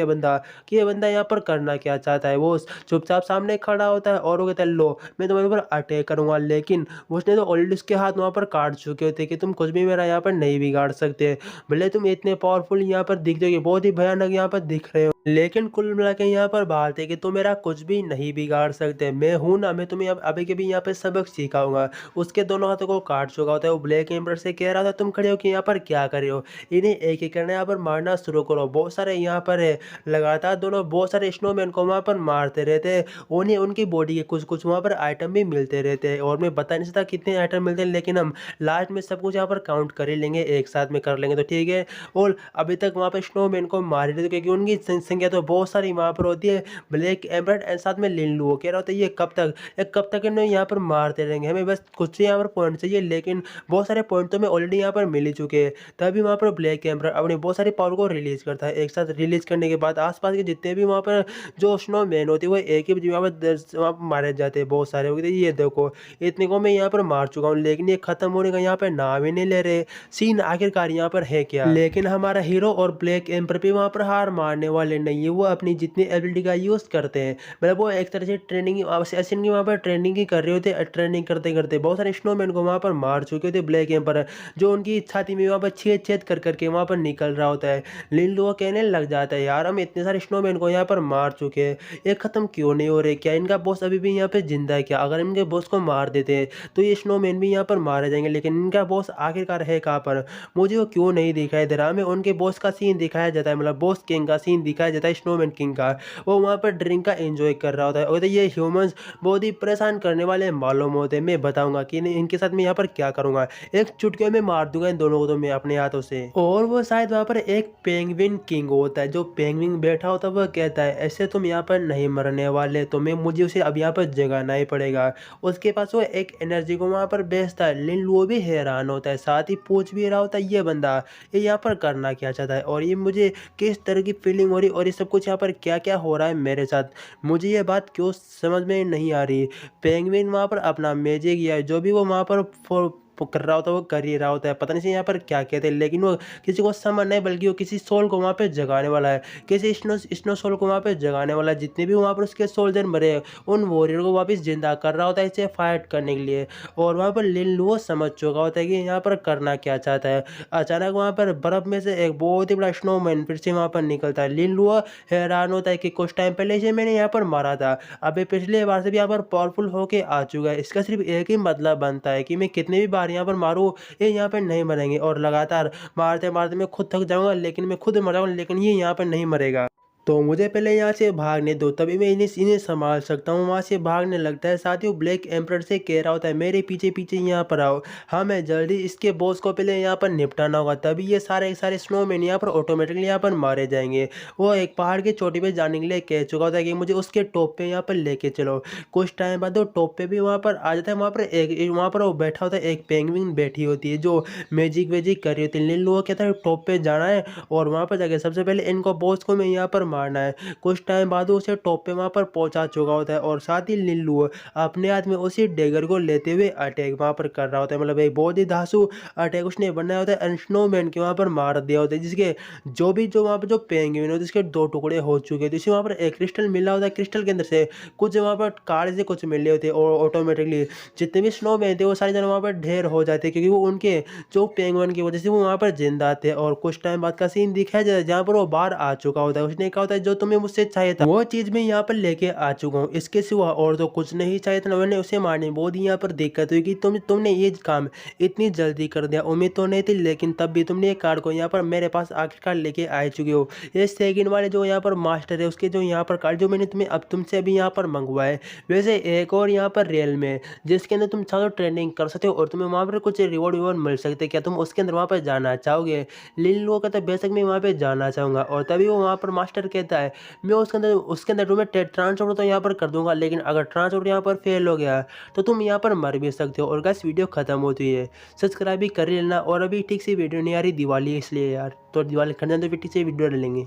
ये बंदा यहाँ पर करना क्या चाहता है। वो चुपचाप सामने खड़ा होता है और वो कहता है लो मैं तुम्हारे ऊपर अटैक करूंगा, लेकिन उसने तो ऑलरेडी उसके हाथ वहाँ पर काट चुके होते कि तुम कुछ भी मेरा यहाँ पर नहीं बिगाड़ सकते। भले तुम इतने पावरफुल यहाँ पर दिख रहे हो, बहुत ही भयानक यहाँ पर दिख रहे हो, लेकिन कुल मिला के यहाँ पर बात है कि तुम मेरा कुछ भी नहीं बिगाड़ सकते, मैं हूं ना, मैं तुम्हें अभी के भी यहाँ पे सबक सिखाऊंगा। उसके दोनों हाथों को काट चुका होता है। वो ब्लैक एम्पर से कह रहा था तुम खड़े हो कि यहाँ पर क्या कर रहे हो, इन्हें एक एक करने यहाँ पर मारना शुरू करो। बहुत सारे यहाँ पर है, लगातार दोनों बहुत सारे स्नोमैन को वहाँ पर मारते रहते हैं, उन्हें उनकी बॉडी के कुछ कुछ वहाँ पर आइटम भी मिलते रहते हैं और मैं बता नहीं सकता कितने आइटम मिलते हैं, लेकिन हम लास्ट में सब कुछ यहाँ पर काउंट कर ही लेंगे, एक साथ में कर लेंगे तो ठीक है। और अभी तक वहाँ पर स्नोमैन को मार रहे थे क्योंकि उनकी संख्या तो बहुत सारी वहाँ पर होती है। ब्लैक एम्बर्ट एंड साथ में लिन लुओ कह रहा होता है ये कब तक इन्हें यहाँ पर मारते रहेंगे, हमें बस कुछ से यहाँ पर पॉइंट चाहिए, लेकिन बहुत सारे पॉइंट तो मैं ऑलरेडी यहाँ पर मिल ही चुके हैं। तभी वहाँ पर ब्लैक एम्बर्ट अपनी बहुत सारी पावर को रिलीज करता है। एक साथ रिलीज करने के बाद आसपास के जितने भी वहाँ पर जो स्नो मैन होते हैं वो एक ही वहाँ पर वहाँ पर मारे जाते हैं, बहुत सारे हो गए। ये देखो इतने को मैं यहाँ पर मार चुका हूँ, लेकिन ये खत्म होने का यहाँ पर नाम ही नहीं ले रहे। सीन आखिरकार यहाँ पर है क्या, लेकिन हमारा हीरो और ब्लैक एम्पर भी वहाँ पर हार मारने वाले नहीं है, वो अपनी जितनी एबिलिटी का यूज़ करते हैं। मतलब वो एक तरह से ट्रेनिंग असिन की वहाँ पर ट्रेनिंग ही कर रहे होते, ट्रेनिंग करते करते बहुत सारे स्नोमैन को वहाँ पर मार चुके होते ब्लैक एम्पर, जो उनकी छाती में वहाँ पर छेद छेद कर करके वहाँ पर निकल रहा होता है। लिन लुओ कहने लग जाता है यार हम इतने सारे स्नोमैन को यहाँ पर मार चुके हैं, ये खत्म क्यों नहीं हो रहे, क्या इनका बॉस अभी भी यहाँ पे जिंदा है क्या, अगर इनके बॉस को मार देते हैं तो ये स्नोमैन भी यहाँ पर मारे जाएंगे, लेकिन इनका बॉस आखिरकार है कहाँ पर, मुझे वो क्यों नहीं दिखाई दे रहा। हमें उनके बॉस का सीन दिखाया जाता है, मतलब बॉस किंग का सीन दिखाया जाता है स्नोमैन किंग का, वो वहाँ पर ड्रिंक का एंजॉय कर रहा होता है और ये ह्यूमंस बहुत ही परेशान करने वाले मालूम होते हैं। मैं बताऊंगा कि इनके साथ मैं यहाँ पर क्या करूंगा, एक चुटकियों में मार दूंगा इन दोनों को तो मैं अपने हाथों से। और वो शायद वहाँ पर एक पेंगुइन किंग होता है, जो पेंगुइन बैठा होता है, वह कहता है ऐसे तुम यहाँ पर नहीं मरने वाले, तुम्हें मुझे उसे अब यहाँ पर जगाना ही पड़ेगा। उसके पास वो एक एनर्जी को वहाँ पर बेचता है। लिन लुओ भी हैरान होता है, साथ ही पूछ भी रहा होता है ये बंदा ये यहाँ पर करना क्या चाहता है और ये मुझे किस तरह की फीलिंग हो रही और ये सब कुछ यहाँ पर क्या क्या हो रहा है मेरे साथ, मुझे ये बात क्यों समझ में नहीं आ रही। पेंगुइन वहाँ पर अपना मैजिक या जो भी वो वहाँ पर कर रहा होता है वो कर ही रहा होता है, पता नहीं यहाँ पर क्या कहते हैं, लेकिन वो किसी को समझ नहीं, बल्कि वो किसी सोल को वहाँ पे जगाने वाला है, किसी स्नो सोल को वहाँ पे जगाने वाला है। जितने भी वहाँ पर उसके सोल्जर मरे उन वॉरियर को वापस जिंदा कर रहा होता है इसे फाइट करने के लिए। और वहाँ पर लिन लुओ समझ चुका होता है कि यहाँ पर करना क्या चाहता है। अचानक वहाँ पर बर्फ में से एक बहुत ही बड़ा स्नोमैन फिर से वहाँ पर निकलता है। लिन लुओ हैरान होता है कि कुछ टाइम पहले इसे मैंने यहाँ पर मारा था, अभी पिछले बार से भी यहाँ पर पावरफुल होके आ चुका है। इसका सिर्फ एक ही मतलब बनता है कि मैं कितने भी बार यहाँ पर मारूं ये यहाँ पर नहीं मरेंगे, और लगातार मारते मारते मैं खुद थक जाऊंगा, लेकिन मैं खुद मर जाऊंगा, लेकिन ये यहाँ पर नहीं मरेगा। तो मुझे पहले यहाँ से भागने दो, तभी मैं इन्हें इन्हें संभाल सकता हूँ। वहाँ से भागने लगता है। साथ ही ब्लैक एम्परर से कह रहा होता है मेरे पीछे पीछे यहाँ पर आओ। हाँ, मैं जल्दी इसके बॉस को पहले यहाँ पर निपटाना होगा, तभी ये सारे सारे स्नोमैन यहाँ पर ऑटोमेटिकली यहाँ पर मारे जाएंगे। वो एक पहाड़ की चोटी पे जाने के लिए कह चुका होता है कि मुझे उसके टॉप पे यहाँ पर लेके चलो। कुछ टाइम बाद वो टॉप पे भी वहाँ पर आ जाता है। वहाँ पर वो बैठा होता है, एक पेंगुइन बैठी होती है जो मैजिक वेजिक कर रही होती है। लिल्लू वो कहता है टॉप पे जाना है और वहाँ पर जाके सबसे पहले इनको बॉस को मैं यहाँ पर मारना है। कुछ टाइम बाद वो उसे टॉप पे वहाँ पर पहुँचा चुका होता है और साथ ही लिल्लू अपने हाथ में उसी डेगर को लेते हुए अटैक वहाँ पर कर रहा होता है। मतलब एक बहुत ही धांसू अटैक उसने बनाया होता है एंड स्नोमैन के वहाँ पर मार दिया होता है, जिसके जो वहाँ पर जो पेंगुइन होते जिसके 2 टुकड़े हो चुके थे। इसे वहाँ पर एक क्रिस्टल मिला होता है, क्रिस्टल के अंदर से कुछ वहाँ पर कार्ड से कुछ मिले होते और ऑटोमेटिकली जितने भी स्नोमैन थे वो सारे जन वहाँ पर ढेर हो जाते, क्योंकि वो उनके जो पेंगुइन की वजह से वो वहाँ पर जिंदा थे। और कुछ टाइम बाद का सीन दिखाया जाता है जहाँ पर वो बाहर आ चुका होता है। उसने कहा होता है जो तुम्हें मुझसे चाहिए था वो चीज़ मैं यहाँ पर लेके आ चुका हूँ, इसके सिवा और तो कुछ नहीं चाहिए था। मैंने उसे मारने में बहुत ही यहाँ पर दिक्कत हुई कि तुमने ये काम इतनी जल्दी कर दिया। उम्मीद तो नहीं थी, लेकिन तब भी तुमने ये कार्ड को यहाँ पर मेरे पास आखिरकार लेके आ चुके हो। ये सेकंड वाले जो यहाँ पर मास्टर है उसके जो यहाँ पर कार्ड जो मैंने तुम्हें अब तुमसे अभी यहाँ पर मंगवाए, वैसे एक और यहाँ पर रियल में जिसके अंदर तुम चाहो ट्रेनिंग कर सकते हो और तुम्हें वहाँ पर कुछ रिवॉर्ड विवॉर्ड मिल सकते हैं। क्या तुम उसके अंदर वहाँ पर जाना चाहोगे? लिल्लू कहता है बेशक मैं वहाँ पे जाना चाहूँगा। और तभी वो वहाँ पर मास्टर कहता है मैं उसके अंदर तुम्हें ट्रांसफर तो यहाँ पर कर दूंगा, लेकिन अगर ट्रांसफर यहाँ पर फेल हो गया तो तुम यहाँ पर मर भी सकते हो। और गाइस वीडियो खत्म होती है, सब्सक्राइब भी कर लेना। और अभी ठीक से वीडियो नहीं आ रही, दिवाली है इसलिए यार, तो दिवाली खत्म तो फिर ठीक से वीडियो डालेंगे।